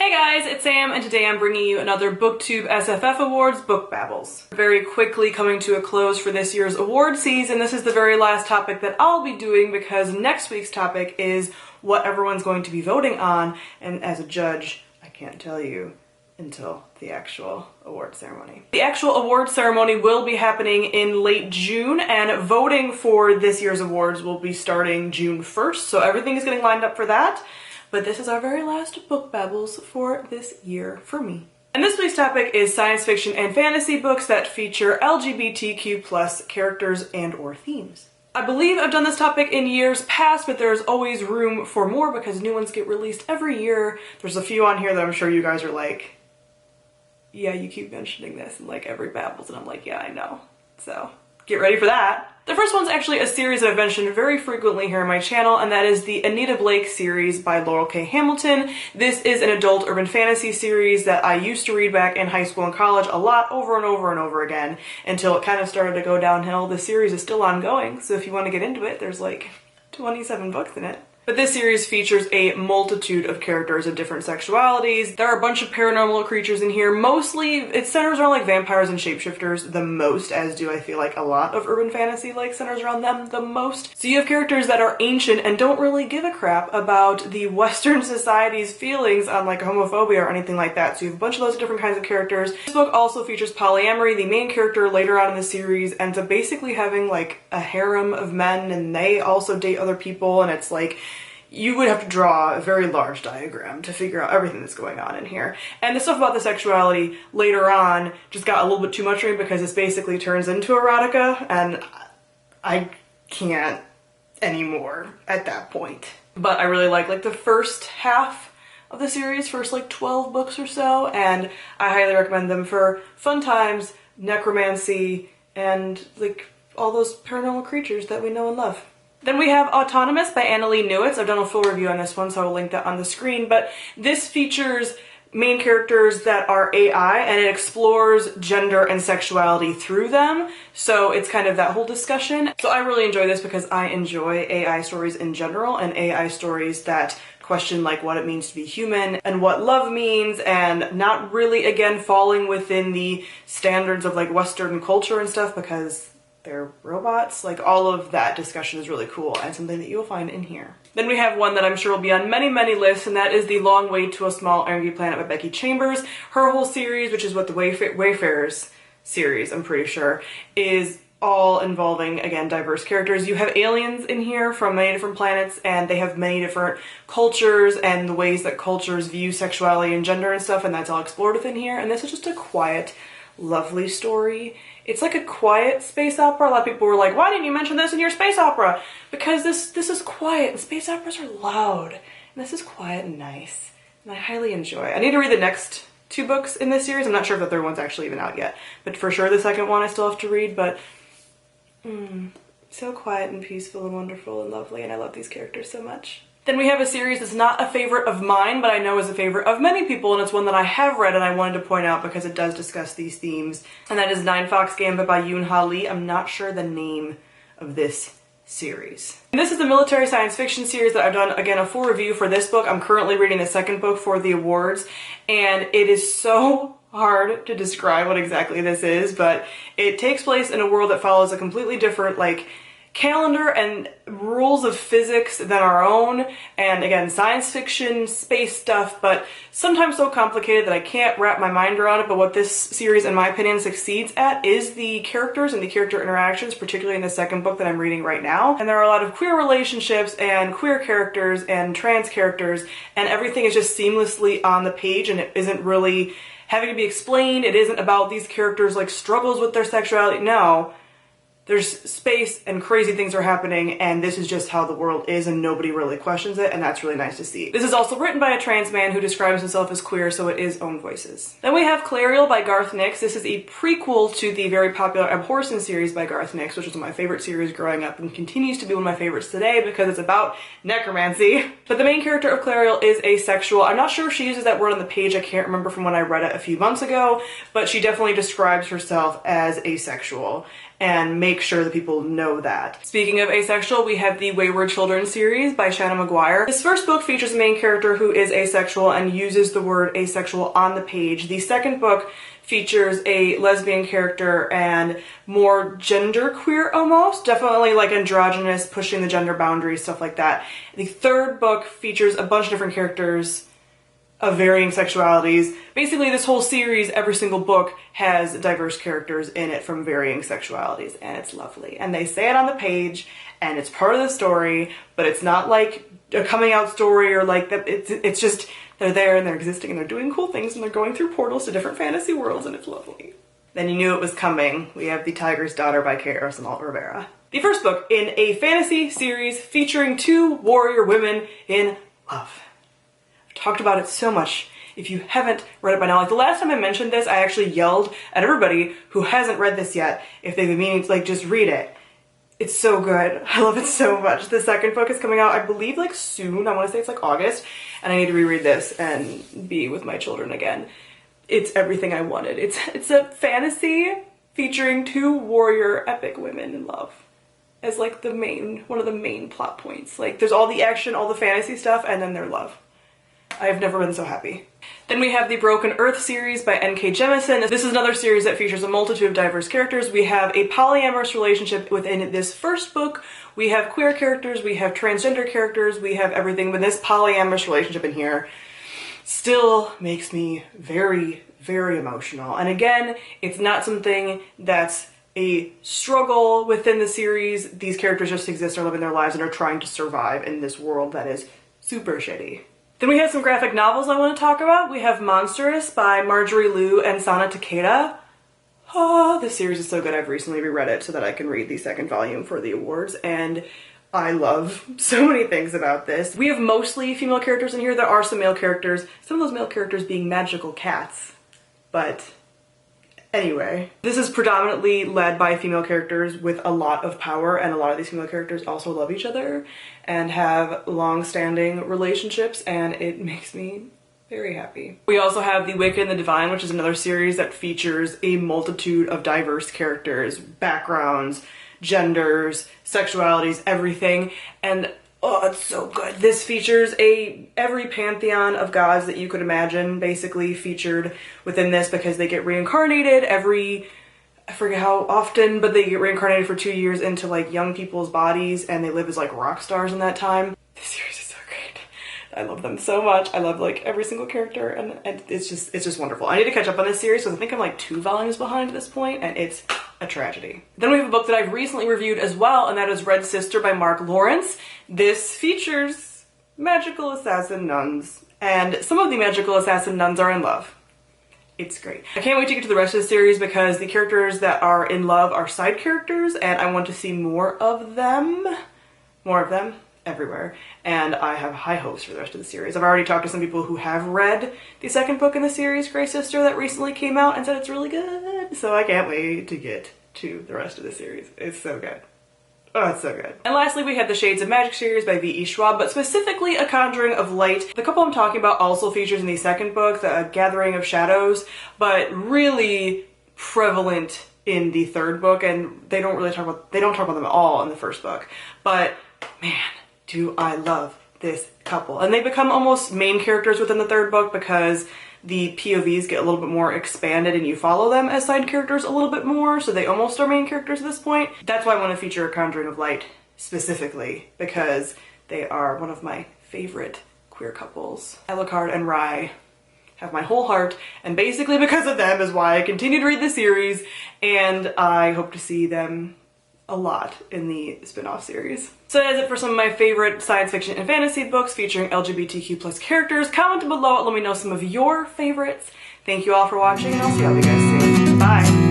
Hey guys, it's Sam, and today I'm bringing you another Booktube SFF Awards book Babbles. Very quickly coming to a close for this year's award season. This is the very last topic that I'll be doing because next week's topic is what everyone's going to be voting on, and as a judge, I can't tell you until the actual award ceremony. The actual award ceremony will be happening in late June, and voting for this year's awards will be starting June 1st, so everything is getting lined up for that. But this is our very last book Babbles for this year for me. And this week's topic is science fiction and fantasy books that feature LGBTQ+ characters and or themes. I believe I've done this topic in years past, but there's always room for more because new ones get released every year. There's a few on here that I'm sure you guys are like, yeah, you keep mentioning this in like every Babbles, and I'm like, yeah, I know. So get ready for that. The first one's actually a series that I've mentioned very frequently here on my channel, and that is the Anita Blake series by Laurel K. Hamilton. This is an adult urban fantasy series that I used to read back in high school and college a lot over and over and over again until it kind of started to go downhill. The series is still ongoing, so if you want to get into it, there's like 27 books in it. But this series features a multitude of characters of different sexualities. There are a bunch of paranormal creatures in here. Mostly, it centers around like vampires and shapeshifters the most, as do I feel like a lot of urban fantasy like centers around them the most. So you have characters that are ancient and don't really give a crap about the Western society's feelings on like homophobia or anything like that. So you have a bunch of those different kinds of characters. This book also features polyamory. The main character later on in the series ends up basically having like a harem of men, and they also date other people, and it's like you would have to draw a very large diagram to figure out everything that's going on in here. And the stuff about the sexuality later on just got a little bit too much for me because this basically turns into erotica, and I can't anymore at that point. But I really like the first half of the series, first like 12 books or so, and I highly recommend them for fun times, necromancy, and like all those paranormal creatures that we know and love. Then we have Autonomous by Annalee. I've done a full review on this one, so I'll link that on the screen, but this features main characters that are AI, and it explores gender and sexuality through them, so it's kind of that whole discussion. So I really enjoy this because I enjoy AI stories in general, and AI stories that question like what it means to be human and what love means, and not really, again, falling within the standards of like Western culture and stuff because they're robots. Like, all of that discussion is really cool and something that you'll find in here. Then we have one that I'm sure will be on many, many lists, and that is The Long Way to a Small Angry Planet by Becky Chambers. Her whole series, which is what the Wayfarers series, I'm pretty sure, is all involving, again, diverse characters. You have aliens in here from many different planets, and they have many different cultures and the ways that cultures view sexuality and gender and stuff, and that's all explored within here. And this is just a quiet, lovely story. It's like a quiet space opera. A lot of people were like, why didn't you mention this in your space opera? Because this is quiet, and space operas are loud. And this is quiet and nice, and I highly enjoy. I need to read the next 2 books in this series. I'm not sure if the third one's actually even out yet, but for sure the second one I still have to read, but so quiet and peaceful and wonderful and lovely, and I love these characters so much. Then we have a series that's not a favorite of mine, but I know is a favorite of many people, and it's one that I have read and I wanted to point out because it does discuss these themes, and that is Nine Fox Gambit by Yoon Ha Lee. I'm not sure the name of this series. And this is a military science fiction series that I've done, again, a full review for this book. I'm currently reading the second book for the awards, and it is so hard to describe what exactly this is, but it takes place in a world that follows a completely different, like, calendar and rules of physics than our own, and again, science fiction, space stuff, but sometimes so complicated that I can't wrap my mind around it. But what this series, in my opinion, succeeds at is the characters and the character interactions, particularly in the second book that I'm reading right now. And there are a lot of queer relationships and queer characters and trans characters, and everything is just seamlessly on the page, and it isn't really having to be explained. It isn't about these characters like struggles with their sexuality. No. There's space and crazy things are happening, and this is just how the world is, and nobody really questions it, and that's really nice to see. This is also written by a trans man who describes himself as queer, so it is own voices. Then we have Clarence by Garth Nix. This is a prequel to the very popular Abhorsen series by Garth Nix, which was one of my favorite series growing up and continues to be one of my favorites today because it's about necromancy. But the main character of Clarence is asexual. I'm not sure if she uses that word on the page. I can't remember from when I read it a few months ago, but she definitely describes herself as asexual. and make sure that people know that. Speaking of asexual, we have the Wayward Children series by Shanna McGuire. This first book features a main character who is asexual and uses the word asexual on the page. The second book features a lesbian character and more genderqueer almost, definitely like androgynous, pushing the gender boundaries, stuff like that. The third book features a bunch of different characters of varying sexualities. Basically, this whole series, every single book has diverse characters in it from varying sexualities, and it's lovely. And they say it on the page, and it's part of the story, but it's not like a coming out story or like that. It's just they're there and they're existing and they're doing cool things and they're going through portals to different fantasy worlds, and it's lovely. Then you knew it was coming. We have The Tiger's Daughter by Kate Arsenault Rivera. The first book in a fantasy series featuring two warrior women in love. Talked about it so much. If you haven't read it by now, like the last time I mentioned this, I actually yelled at everybody who hasn't read this yet if they've been meaning to like just read it. It's so good. I love it so much. The second book is coming out, I believe, like soon. I want to say it's like August, and I need to reread this and be with my children again. It's everything I wanted. It's a fantasy featuring two warrior epic women in love as like one of the main plot points. Like there's all the action, all the fantasy stuff, and then their love. I've never been so happy. Then we have the Broken Earth series by N.K. Jemisin. This is another series that features a multitude of diverse characters. We have a polyamorous relationship within this first book. We have queer characters, we have transgender characters, we have everything, but this polyamorous relationship in here still makes me very, very emotional. And again, it's not something that's a struggle within the series. These characters just exist, are living their lives, and are trying to survive in this world that is super shitty. Then we have some graphic novels I want to talk about. We have Monstrous by Marjorie Liu and Sana Takeda. Oh, this series is so good. I've recently reread it so that I can read the second volume for the awards, and I love so many things about this. We have mostly female characters in here. There are some male characters, some of those male characters being magical cats, but anyway, this is predominantly led by female characters with a lot of power, and a lot of these female characters also love each other and have long-standing relationships, and it makes me very happy. We also have The Wicked and the Divine, which is another series that features a multitude of diverse characters, backgrounds, genders, sexualities, everything, and oh, it's so good. This features every pantheon of gods that you could imagine basically featured within this, because they get reincarnated I forget how often, but they get reincarnated for 2 years into like young people's bodies, and they live as like rock stars in that time. This series is so great. I love them so much. I love like every single character, and it's just wonderful. I need to catch up on this series because I think I'm like 2 volumes behind at this point, and it's a tragedy. Then we have a book that I've recently reviewed as well, and that is Red Sister by Mark Lawrence. This features magical assassin nuns, and some of the magical assassin nuns are in love. It's great. I can't wait to get to the rest of the series because the characters that are in love are side characters, and I want to see more of them everywhere, and I have high hopes for the rest of the series. I've already talked to some people who have read the second book in the series, Grey Sister, that recently came out, and said it's really good, so I can't wait to get to the rest of the series. It's so good. Oh, it's so good. And lastly, we have the Shades of Magic series by V.E. Schwab, but specifically A Conjuring of Light. The couple I'm talking about also features in the second book, The Gathering of Shadows, but really prevalent in the third book, and they don't talk about them at all in the first book. But man, do I love this couple. And they become almost main characters within the third book because the POVs get a little bit more expanded and you follow them as side characters a little bit more, so they almost are main characters at this point. That's why I want to feature A Conjuring of Light specifically, because they are one of my favorite queer couples. Alucard and Rye have my whole heart, and basically because of them is why I continue to read the series, and I hope to see them a lot in the spin-off series. So that is it for some of my favorite science fiction and fantasy books featuring LGBTQ+ characters. Comment below, let me know some of your favorites. Thank you all for watching, and I'll see all of you guys soon. Bye!